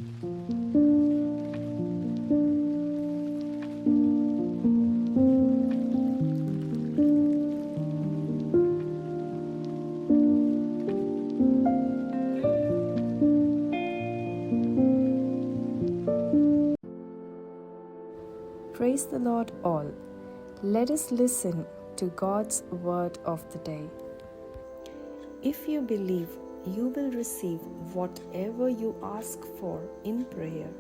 Praise the Lord all. Let us listen to God's word of the day. If you believe, you will receive whatever you ask for in prayer.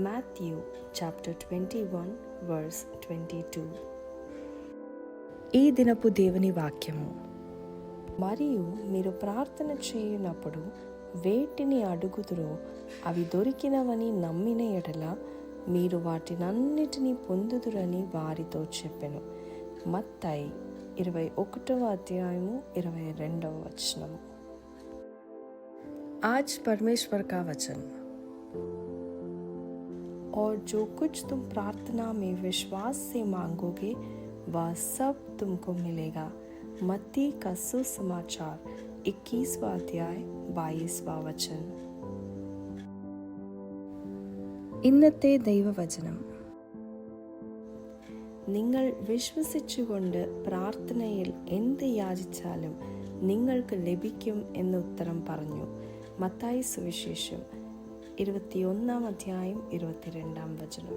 Matthew chapter 21 verse 22. ఈ దినపు దేవుని వాక్యము. మరియు మీరు ప్రార్థన చేయునప్పుడు వేటిని అడుగుదురో అవి దొరికినవని నమ్మిన ఎడల మీరు వాటినన్నిటినీ పొందుదురని వారితో చెప్పెను. మత్తయి 21వ అధ్యాయము 22వ వచనము. आज परमेश्वर का वचन। और जो कुछ तुम प्रार्थना में विश्वास से मांगोगे वह सब तुमको मिलेगा। मत्ती का सुसमाचार 21वां अध्याय 22वां वचन. ഇന്നത്തെ ദൈവവചനം. നിങ്ങൾ വിശ്വസിച്ചുകൊണ്ട് പ്രാർത്ഥനയിൽ എന്ത് യാചിച്ചാലും നിങ്ങൾക്ക് ലഭിക്കും എന്ന് ഉത്തരം പറഞ്ഞു. മത്തായി സുവിശേഷം 21-ാം അധ്യായം 22-ാം വചനം.